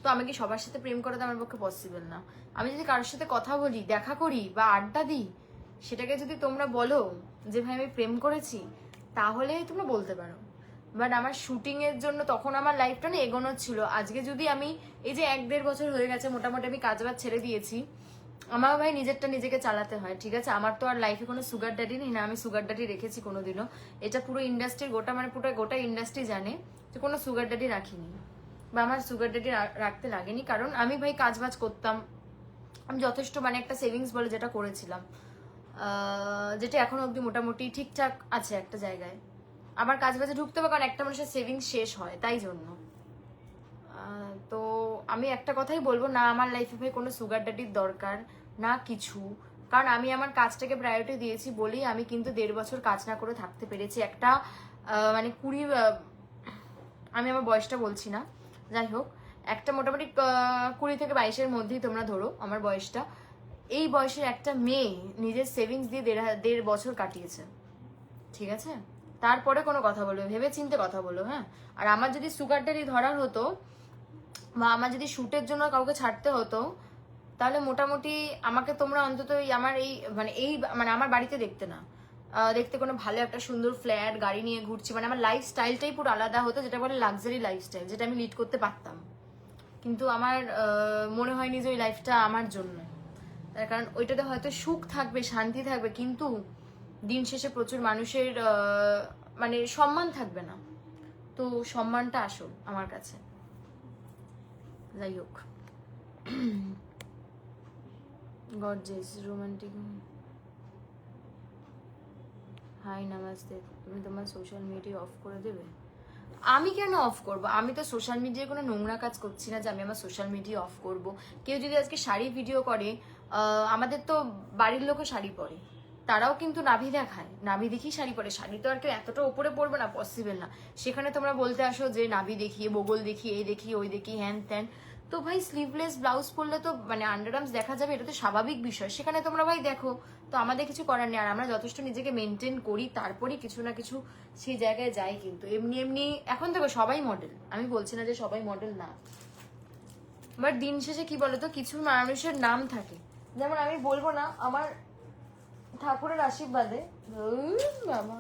তো আমি কি সবার সাথে প্রেম করা তো আমার পক্ষে পসিবল না। আমি যদি কারোর সাথে কথা বলি, দেখা করি বা আড্ডা দিই, সেটাকে যদি তোমরা বলো যে ভাই আমি প্রেম করেছি, তাহলে তোমরা বলতে পারো। বাট আমার শুটিং এর জন্য তখন আমার লাইফটা না এগোনো ছিল। আজকে যদি আমি এই যে 1-1.5 বছর হয়ে গেছে মোটামুটি আমি কাজবাজ ছেড়ে দিয়েছি, আমার ভাই নিজেরটা নিজেকে চালাতে হয়, ঠিক আছে? আমার তো আর লাইফে কোনো সুগার ড্যাডি নেই, না আমি সুগার ড্যাডি রেখেছি কোনোদিনও। এটা পুরো ইন্ডাস্ট্রির গোটা ইন্ডাস্ট্রি জানে যে কোনো সুগার ড্যাডি রাখিনি, বা আমার সুগার ড্যাডি রাখতে লাগেনি, কারণ আমি ভাই কাজবাজ করতাম। আমি যথেষ্ট মানে একটা সেভিংস বলে যেটা করেছিলাম, যেটা এখনো অব্দি মোটামুটি ঠিকঠাক আছে একটা জায়গায়। আমার কাজ বাজে ঢুকতে হবে, কারণ একটা মানুষের সেভিংস শেষ হয়, তাই জন্য তো আমি একটা কথাই বলবো, না আমার লাইফে ভাই কোনো সুগার ড্যাডির দরকার না কিছু, কারণ আমি আমার কাজটাকে প্রায়োরিটি দিয়েছি বলেই আমি কিন্তু 1.5 বছর কাজ না করে থাকতে পেরেছি। একটা মানে 20, আমি আমার বয়সটা বলছি না, যাই হোক একটা মোটামুটি 20 থেকে 22-এর মধ্যেই তোমরা ধরো আমার বয়সটা। এই বয়সের একটা মেয়ে নিজের সেভিংস দিয়ে 1.5 বছর কাটিয়েছে, ঠিক আছে? তারপরে কোনো কথা বলবে, ভেবে চিন্তে কথা বলো, হ্যাঁ? আর আমার যদি সুগার ড্যাডি ধরার হতো বা আমার যদি শুটের জন্য কাউকে ছাড়তে হতো, তাহলে মোটামুটি আমাকে তোমরা অন্তত আমার মানে আমার বাড়িতে দেখতে না, দেখতে কোনো ভালো একটা সুন্দর ফ্ল্যাট গাড়ি নিয়ে ঘুরছি, মানে আমার লাইফস্টাইলটাই পুরো আলাদা হতো, যেটা বলে লাক্সারি লাইফস্টাইল, যেটা আমি লিড করতে পারতাম। কিন্তু আমার মনে হয়নি যে ওই লাইফটা আমার জন্য, তার কারণ ওইটাতে হয়তো সুখ থাকবে, শান্তি থাকবে, কিন্তু দিন শেষে প্রচুর মানুষের মানে সম্মান থাকবে না। তো সম্মানটা আসল আমার কাছে। যাই হোক, গর্জিয়াস রোমান্টিক। হাই নমস্তে, তুমি তোমার সোশ্যাল মিডিয়া অফ করে দেবে? আমি কেন অফ করব? আমি তো সোশ্যাল মিডিয়ায় কোনো নোংরা কাজ করছি না যে আমি আমার সোশ্যাল মিডিয়া অফ করব। কেউ যদি আজকে শাড়ি ভিডিও করে, আমাদের তো বাড়ির লোকও শাড়ি পরে, তারাও কিন্তু নাভি দেখায়, নাভি দেখি শাড়ি পরে, শাড়ি তো আর কেউ এতটা উপরে পরবে না, পসিবল না। সেখানে তোমরা বলতে আসো যে নাভি দেখিয়ে, বগল দেখিয়ে, এই দেখি ওই দেখি, হ্যান ত্যান। তো ভাই স্লিভলেস ব্লাউজ পরলে তো মানে আন্ডারআর্মস দেখা যাবে, এটা তো স্বাভাবিক বিষয়, সেখানে তোমরা ভাই দেখো। তো আমাদের কিছু করার নেই, আর আমরা যথেষ্ট নিজেকে মেনটেন করি, তারপরেই কিছু না কিছু সেই জায়গায় যাই। কিন্তু এমনি এমনি এখন দেখো সবাই মডেল, আমি বলছি না যে সবাই মডেল না, বাট দিন শেষে কি বলতো, কিছু মানুষের নাম থাকে, যেমন আমি বলবো না আমার ঠাকুরের আশীর্বাদে, বাবা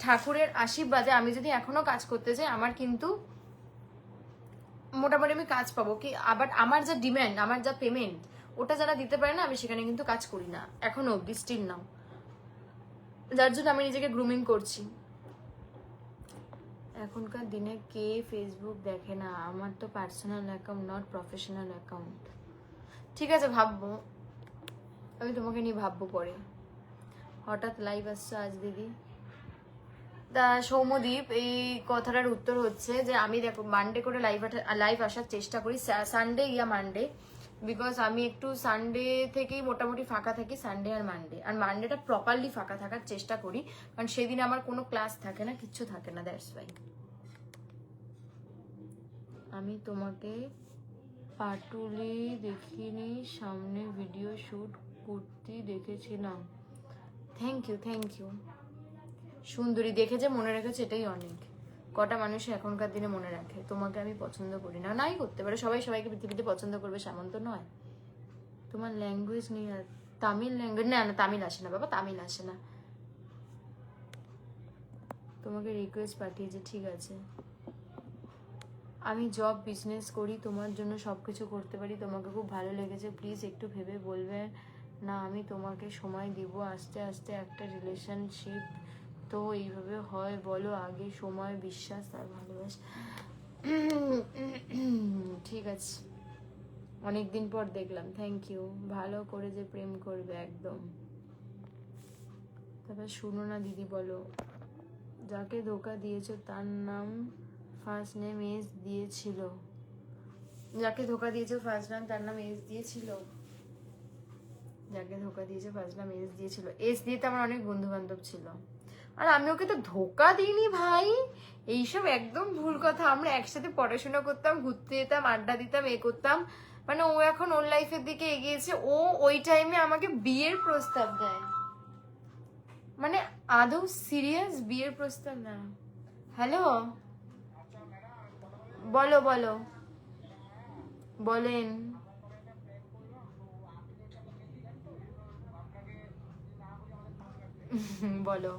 ঠাকুরের আশীর্বাদে আমি যদি এখনো কাজ করতে চাই, আমার কিন্তু মোটামুটি আমি কাজ পাবো কি। আবার আমার যা ডিমান্ড, আমার যা পেমেন্ট, ওটা যারা দিতে পারে না, আমি সেখানে কিন্তু কাজ করি না এখনো অব্দি, স্টিল নাও। যার জন্য আমি নিজেকে গ্রুমিং করছি। এখনকার দিনে কে ফেসবুক দেখে না? আমার তো personal account, not professional account. ঠিক আছে, ভাববো, আমি তোমাকে নিয়ে ভাববো পরে। হঠাৎ লাইভ আসছো আজ দিদি? তা সৌম্যদীপ, এই কথাটার উত্তর হচ্ছে যে আমি দেখো মানডে করে লাইভ আসার চেষ্টা করি, সানডে ইয়া মানডে, বিকজ আমি একটু সানডে থেকেই মোটামুটি ফাঁকা থাকি, সানডে আর মানডে, আর মানডেটা প্রপারলি ফাঁকা থাকার চেষ্টা করি, কারণ সেদিন আমার কোনো ক্লাস থাকে না, কিচ্ছু থাকে না, দ্যাটস ওয়াই। আমি তোমাকে পাটুলি দেখিনি, সামনে ভিডিও শুট করতে দেখেছিলাম। Thank you, thank you. সুন্দরী দেখে যে মনে রেখেছে এটাই অনেক। কটা মানুষ এখনকার দিনে মনে রাখে? তোমাকে আমি পছন্দ করি না, নাই করতে পারে, সবাই সবাইকে পৃথিবীতে পছন্দ করবে সেমন তো নয়। তোমার ল্যাঙ্গুয়েজ নেই? আর তামিল ল্যাঙ্গুয়েজ, না না তামিল আসে না বাবা, তামিল আসে না। তোমাকে রিকোয়েস্ট পাঠিয়েছে, ঠিক আছে। আমি জব বিজনেস করি, তোমার জন্য সব কিছু করতে পারি, তোমাকে খুব ভালো লেগেছে, প্লিজ একটু ভেবে বলবে না? আমি তোমাকে সময় দিব, আস্তে আস্তে একটা রিলেশনশিপ তো এইভাবে হয় বলো? আগে সময়, বিশ্বাস, আর ভালোবাসা। ঠিক আছে, অনেকদিন পর দেখলাম, থ্যাংক ইউ। ভালো করে যে প্রেম করবে একদম। তারপর শুনো না দিদি, বলো যাকে ধোকা দিয়েছো তার নাম ফার্স্ট নেম এস দিয়েছিল? যাকে ধোকা দিয়েছো ফার্স্ট নাম, তার নাম এস দিয়েছিল? যাকে ধোকা দিয়েছে ফার্স্ট নাম এস দিয়েছিল? এস দিয়ে তো আমার অনেক বন্ধু বান্ধব ছিল, আর আমি ওকে তো ধোকা দিইনি ভাই, এইসব একদম ভুল কথা। আমরা একসাথে পড়াশোনা করতাম, ঘুরতে যেতাম, আড্ডা দিতাম, এ করতাম, মানে ও এখন ওর লাইফের দিকে এগিয়েছে, ও ওই টাইমে আমাকে বিয়ের প্রস্তাব দেয়, মানে আদৌ সিরিয়াস বিয়ের প্রস্তাব না। হ্যালো, বলো বলো, বলেন। বলো,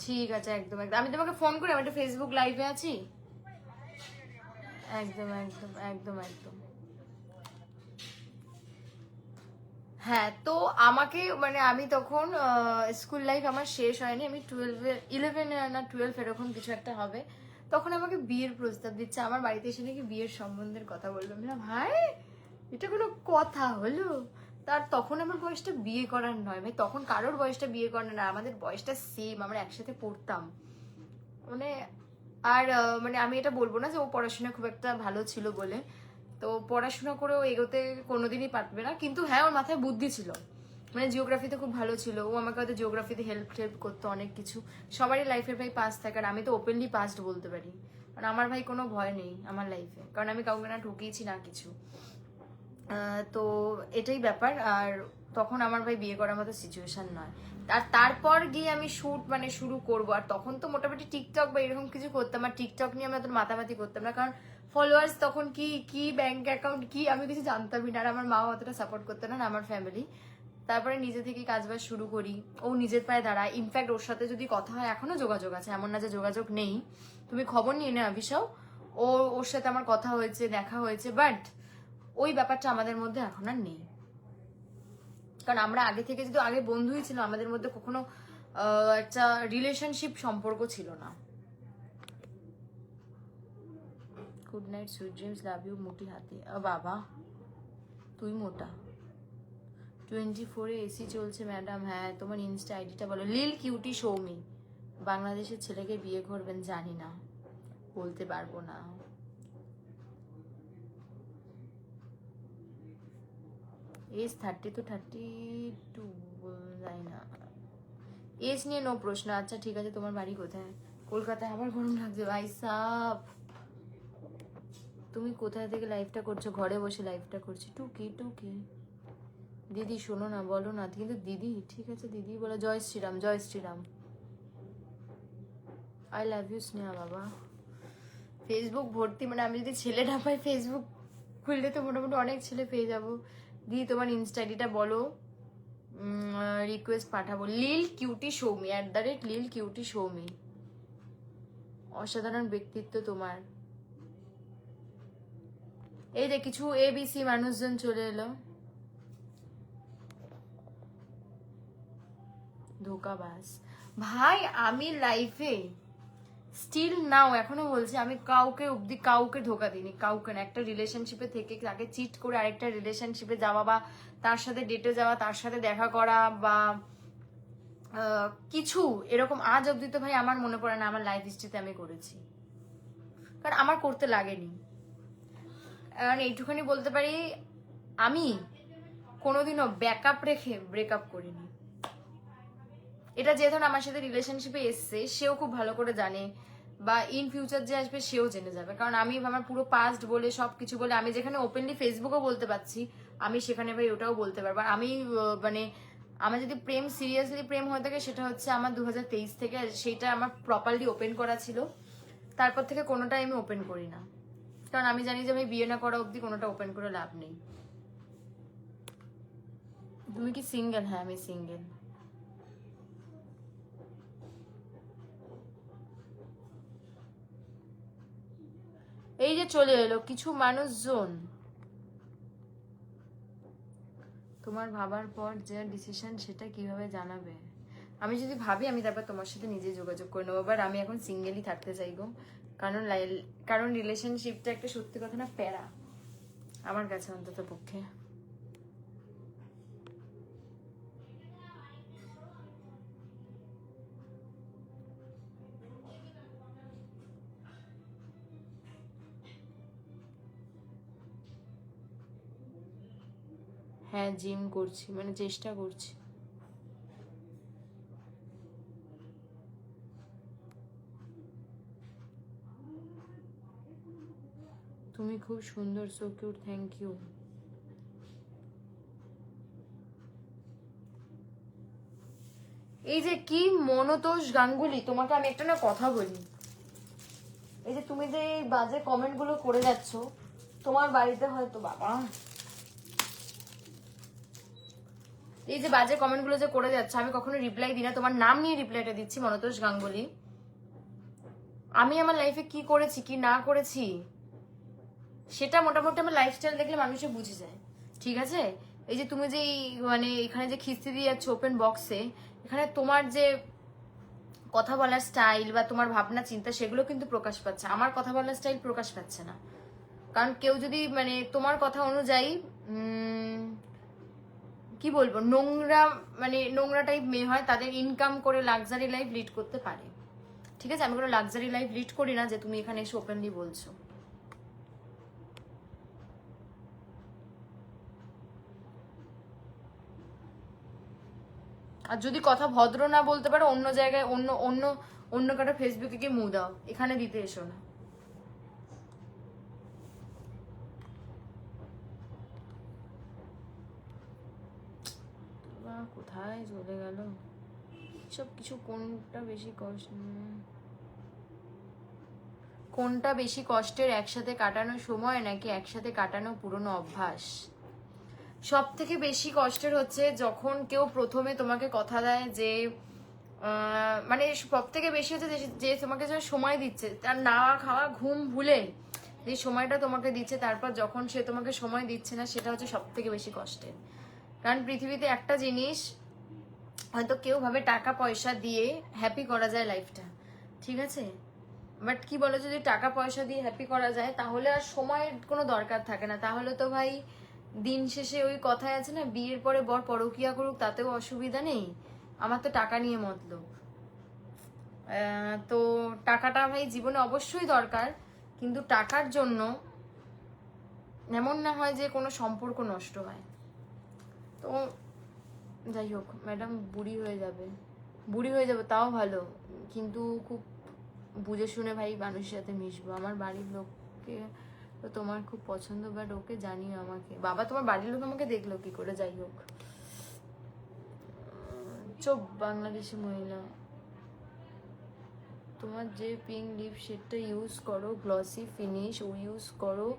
ঠিক আছে, একদম একদম আমি তোমাকে ফোন করি, আমি একটা ফেসবুক লাইভে আছি। একদম একদম একদম একদম। হ্যাঁ, তো আমাকে মানে আমি তখন স্কুল লাইফ আমার শেষ হয়নি, আমি 11 না 12 এরকম কিছু একটা হবে, তখন আমাকে বিয়ের প্রস্তাব দিচ্ছে, আমার বাড়িতে এসে নাকি বিয়ের সম্বন্ধের কথা বললাম না ভাই, এটা কোনো কথা হলো? তার তখন আমার বয়সটা বিয়ে করার নয় ভাই, তখন কারোর বয়সটা বিয়ে করার না, আমাদের বয়সটা সেম, আমরা একসাথে পড়তাম মানে। আর মানে আমি এটা বলবো না যে ও পড়াশোনা খুব একটা ভালো ছিল বলে, তো পড়াশোনা করে ও এগোতে কোনোদিনই পারবে না, কিন্তু হ্যাঁ ওর মাথায় বুদ্ধি ছিল, মানে জিওগ্রাফিতে খুব ভালো ছিল ও, আমাকে হয়তো জিওগ্রাফিতে হেল্প করতো অনেক কিছু। সবারই লাইফের ভাই পাস থাকে, আর আমি তো ওপেনলি পাসড বলতে পারি, কারণ আমার ভাই কোনো ভয় নেই আমার লাইফে, কারণ আমি কাউকে না ঠকিয়েছি না কিছু। তো এটাই ব্যাপার। আর তখন আমার ভাই বিয়ে করার মতো সিচুয়েশন নয়। আর তারপর গিয়ে আমি শুট মানে শুরু করব, আর তখন তো মোটামুটি টিকটক বা এরকম কিছু করতাম, আর টিকটক নিয়ে আমি অত মাতামাতি করতাম না, কারণ ফলোয়ার্স তখন কি কি ব্যাংক অ্যাকাউন্ট কি আমি কিছু জানতামই না, আর আমার মাও অতটা সাপোর্ট করতো না, আমার ফ্যামিলি। তারপরে নিজে থেকে কাজবাজ শুরু করি, ও নিজের পায়ে দাঁড়ায়, ইনফ্যাক্ট ওর সাথে যদি কথা হয় এখনো যোগাযোগ আছে, এমন না যে যোগাযোগ নেই, তুমি খবর নিয়ে নে অভিষাও, ওর সাথে আমার কথা হয়েছে, দেখা হয়েছে, বাট ওই ব্যাপারটা আমাদের মধ্যে এখন আর নেই, কারণ আমরা আগে থেকে যদি আগে বন্ধুই ছিল, আমাদের মধ্যে কখনো একটা রিলেশনশিপ সম্পর্ক ছিল না। Good night, sweet dreams, love you, মুটি হাতে। বাবা তুই মোটা। 24-এ এসি চলছে ম্যাডাম। হ্যাঁ তোমার ইনস্টা আইডিটা বলো। লিল কিউটি সৌমি, বাংলাদেশের ছেলেকে বিয়ে করবেন জানি না, বলতে পারবো না। এজ 30 তো 32 যাই না, এজ নিয়ে নো প্রশ্ন। আচ্ছা ঠিক আছে, তোমার বাড়ি কোথায়? কলকাতায়। আমার গরম লাগছে ভাই সাব। তুমি কোথায় থেকে লাইভটা করছো? ঘরে বসে লাইভটা করছি। টুকি টুকি দিদি শোনো না, বলো না, কিন্তু দিদি ঠিক আছে দিদি বলো। জয় শ্রীরাম, জয় Shriram. I love you Sneha বাবা। ফেসবুক ভর্তি, মানে আমি যদি ছেলে না পাই ফেসবুক খুললে তো মোটামুটি অনেক ছেলে পেয়ে যাবো। দিদি তোমার ইনস্টা আইডিটা বলো, রিকোয়েস্ট পাঠাবো। লিল কিউটি সৌমি, @লিল কিউটি সৌমি। অসাধারণ ব্যক্তিত্ব তোমার। এই যে কিছু ABC মানুষজন চলে এলো। ধোকাবাজ ভাই, আমি লাইফে স্টিল নাও এখনো বলছি, আমি কাউকে অব্দি কাউকে ধোকা দিইনি, কাউকে না। একটা রিলেশনশিপে থেকে তাকে চিট করে আরেকটা রিলেশনশিপে যাওয়া, বা তার সাথে ডেটে যাওয়া, তার সাথে দেখা করা, বা কিছু এরকম আজ অব্দি তো ভাই আমার মনে পড়ে না আমার লাইফ হিস্ট্রিতে আমি করেছি, কারণ আমার করতে লাগেনি। কারণ এইটুখানি বলতে পারি, আমি কোনোদিনও ব্যাকআপ রেখে ব্রেকআপ করিনি। এটা যে ধর আমার সাথে রিলেশনশিপে এসছে, সেও খুব ভালো করে জানে, বা ইন ফিউচার যে আসবে সেও জেনে যাবে, কারণ আমি আমার পুরো পাস্ট বলে সবকিছু বলে, আমি যেখানে ওপেনলি ফেসবুকেও বলতে পারছি, আমি সেখানে ভাই ওটাও বলতে পারবো। আর আমি মানে আমার যদি প্রেম সিরিয়াসলি প্রেম হয়ে থাকে, সেটা হচ্ছে আমার 2023 থেকে, সেটা আমার প্রপারলি ওপেন করা ছিল, তারপর থেকে কোনোটাই আমি ওপেন করি না, কারণ আমি জানি যে আমি বিয়ে না করা অবধি কোনোটা ওপেন করে লাভ নেই। তুমি কি সিঙ্গেল? হ্যাঁ আমি সিঙ্গেল। এই যে চলে এলো কিছু মানুষজন, তোমার ভাবার পর যে ডিসিশন সেটা কিভাবে জানাবে? আমি যদি ভাবি আমি তারপর তোমার সাথে নিজে যোগাযোগ করে নেবো, বাট আমি এখন সিঙ্গেলই থাকতে চাইবো, কারণ কারণ রিলেশনশিপটা একটা সত্যি কথা না প্যারা আমার কাছে অন্তত পক্ষে। হ্যাঁ জিম করছি, মানে চেষ্টা করছি। তুমি খুব সুন্দর, সো কিউট, থ্যাংক ইউ। এই যে কি মনতোষ গাঙ্গুলি, তোমাকে আমি একটা না কথা বলি, এই যে তুমি যে এই বাজে কমেন্ট গুলো করে যাচ্ছ, তোমার বাড়িতে হয়তো বাবা এই যে বাজে কমেন্ট গুলো যে করে যাচ্ছে, আমি কখনো রিপ্লাই দিই না, তোমার নাম নিয়ে রিপ্লাইটা দিচ্ছি, মনতোষ গাঙ্গুলি। আমি আমার লাইফে কি করেছি কি না করেছি সেটা মোটামুটি আমার লাইফস্টাইল দেখলে মানুষে বুঝে যায়, ঠিক আছে? এই যে তুমি যে মানে এখানে যে খিস্তি দিয়ে যাচ্ছ ওপেন বক্সে, এখানে তোমার যে কথা বলার স্টাইল বা তোমার ভাবনা চিন্তা সেগুলো কিন্তু প্রকাশ পাচ্ছে, আমার কথা বলার স্টাইল প্রকাশ পাচ্ছে না। কারণ কেউ যদি মানে তোমার কথা অনুযায়ী কি বলবো, নোংরা মানে নোংরা টাইপ মেয়ে হয়, তাদের ইনকাম করে লাক্সারি লাইফ লিড করতে পারে। ঠিক আছে, আমি কোনো লাক্সারি লাইফ লিড করি না যে তুমি এখানে এসে ওপেনলি বলছো। আর যদি কথা ভদ্র না বলতে পারো, অন্য জায়গায় অন্য অন্য অন্য কাটা ফেসবুকে গিয়ে মুখ দাও, এখানে দিতে এসো না। কোথায় চলে গেল সব কিছু? কোনটা বেশি কষ্টের, একসাথে কাটানো সময় নাকি একসাথে কাটানো পুরনো অভ্যাস? সব থেকে বেশি কষ্টের হচ্ছে যখন কেউ প্রথমে তোমাকে কথা দেয় যে মানে সব থেকে বেশি হচ্ছে যে তোমাকে যে সময় দিচ্ছে, তার না খাওয়া ঘুম ভুলে যে সময়টা তোমাকে দিচ্ছে, তারপর যখন সে তোমাকে সময় দিচ্ছে না, সেটা হচ্ছে সব থেকে বেশি কষ্টের। কারণ পৃথিবীতে একটা জিনিস হয়তো কেউ ভাবে টাকা পয়সা দিয়ে হ্যাপি করা যায় লাইফটা, ঠিক আছে, বাট কি বলো, যদি টাকা পয়সা দিয়ে হ্যাপি করা যায় তাহলে আর সময়ের কোনো দরকার থাকে না। তাহলে তো ভাই দিন শেষে ওই কথায় আছে না, বিয়ের পরে বর পরকিয়া করুক তাতেও অসুবিধা নেই, আমার তো টাকা নিয়ে মতলব। তো টাকাটা ভাই জীবনে অবশ্যই দরকার, কিন্তু টাকার জন্য এমন না হয় যে কোনো সম্পর্ক নষ্ট হয়। তো যাই হোক, ম্যাডাম বুড়ি হয়ে যাবে তাও ভালো, কিন্তু খুব বুঝে শুনে ভাই মানুষের সাথে মিশবো। আমার বাড়ির লোককে তো তোমার খুব পছন্দ, বাট ওকে জানিও আমাকে। বাবা, তোমার বাড়ির লোক আমাকে দেখলো কি করে? যাই হোক, চোখ বাংলাদেশি মহিলা, তোমার যে পিঙ্ক লিপ শেডটা ইউজ করো, গ্লসি ফিনিশ, ও ইউজ করো,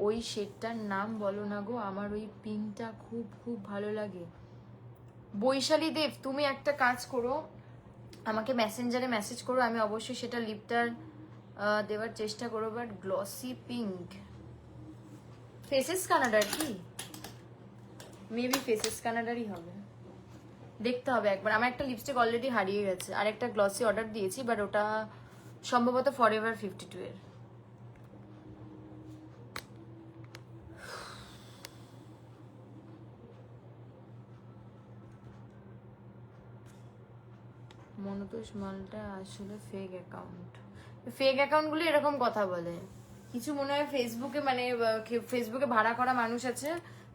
ওই শেডটার নাম বলো না গো, আমার ওই পিঙ্কটা খুব খুব ভালো লাগে। বৈশালী দেব, তুমি একটা কাজ করো, আমাকে মেসেঞ্জারে মেসেজ করো, আমি অবশ্যই সেটা লিপটার দেওয়ার চেষ্টা করো। বাট গ্লসি পিঙ্ক, ফেসেস কানাডার কি? মেবি ফেসেস কানাডারই হবে, দেখতে হবে একবার। আমার একটা লিপস্টিক অলরেডি হারিয়ে গেছে, আর একটা গ্লসি অর্ডার দিয়েছি, বাট ওটা সম্ভবত ফরএভার 52 এর। মনতোষ মালটা আসলে ফেক অ্যাকাউন্ট। ফেক অ্যাকাউন্টগুলো এরকম কথা বলে কিছু, মনে হয় ফেসবুকে, মানে ফেসবুকে ভাড়া করা মানুষ আছে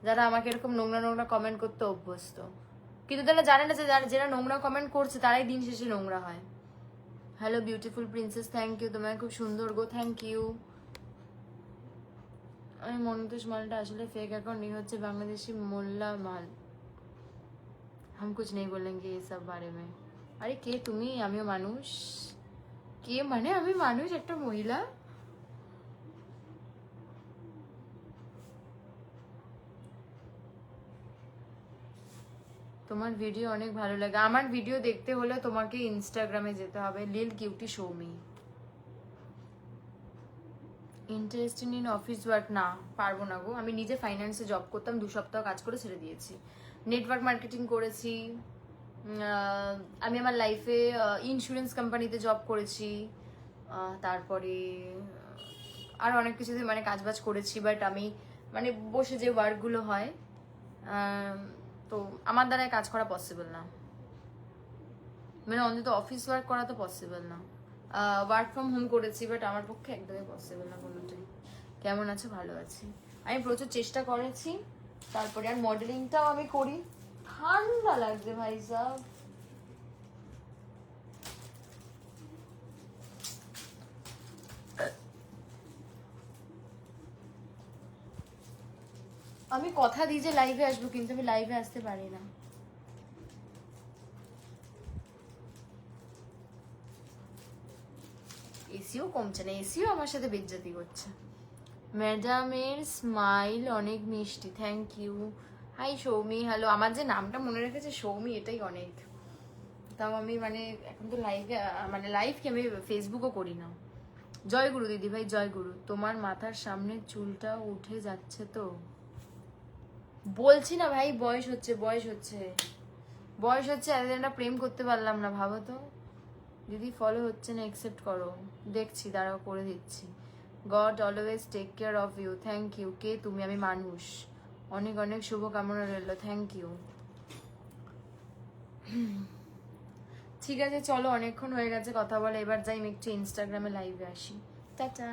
যারা আমাকে এরকম নোংরা নোংরা কমেন্ট করতে অভ্যস্ত, কিন্তু তারা জানে না যে যারা নোংরা কমেন্ট করছে তারাই দিন শেষে নোংরা হয়। Hello beautiful princess, thank you, তোমার খুব সুন্দর গো, থ্যাংক ইউ। আমি মনতোষ মালটা আসলে फेक अकाउंट नहीं হচ্ছে বাংলাদেশি মোল্লা মাল, हम कुछ नहीं बोलेंगे ये सब बारे में। আরে কে তুমি? আমিও মানুষ। কে মানে? আমি মানুষ, একটা মহিলা। তোমার ভিডিও অনেক ভালো লাগে। আমার ভিডিও দেখতে হলে তোমাকে ইনস্টাগ্রামে যেতে হবে, লিল cutie show me. Interested in office work? না, পারবো না গো। আমি নিজে ফাইন্যান্সে জব করতাম, 2 সপ্তাহ কাজ করে ছেড়ে দিয়েছি। নেটওয়ার্ক মার্কেটিং করেছি, আমি আমার লাইফে ইন্স্যুরেন্স কোম্পানিতে জব করেছি, তারপরে আর অনেক কিছুতে মানে কাজবাজ করেছি, বাট আমি মানে বসে যে ওয়ার্কগুলো হয়, তো আমার দ্বারাই কাজ করা পসিবল না, মানে অন্তত অফিস ওয়ার্ক করা তো পসিবল না। ওয়ার্ক ফ্রম হোম করেছি, বাট আমার পক্ষে একদমই পসিবল না কোনোটাই। কেমন আছো? ভালো আছি। আমি প্রচুর চেষ্টা করেছি, তারপরে আর মডেলিংটাও আমি করি। ঠান্ডা লাগছে ভাই সাহ। আমি কথা দিই যে লাইভে আসবো, কিন্তু আমি লাইভে আসতে পারি না। এসিও কমছে না, এসিও আমার সাথে বেজ্জতি করছে। ম্যাডামের স্মাইল অনেক মিষ্টি, thank you. Hi Soumi, hello. আমার যে নামটা মনে রেখেছে সৌমি, এটাই অনেক। তাও আমি মানে এখন তো লাইভে, মানে লাইভকে আমি ফেসবুকও করি না। জয় গুরু দিদি ভাই, জয় গুরু। তোমার মাথার সামনে চুলটা উঠে যাচ্ছে তো? বলছি না ভাই, বয়স হচ্ছে বয়স হচ্ছে বয়স হচ্ছে, এতদিনটা প্রেম করতে পারলাম না, ভাবো তো। দিদি ফলো হচ্ছে না, অ্যাকসেপ্ট করো। দেখছি, দাঁড়াও, করে দিচ্ছি। God always take care of you, thank you. কে তুমি? আমি মানুষ। অনেক অনেক শুভকামনা রইলো, থ্যাংক ইউ। ঠিক আছে চলো, অনেকক্ষণ হয়ে গেছে কথা বলে, এবার যাই আমি একটু ইনস্টাগ্রামে লাইভে আসি। টাটা।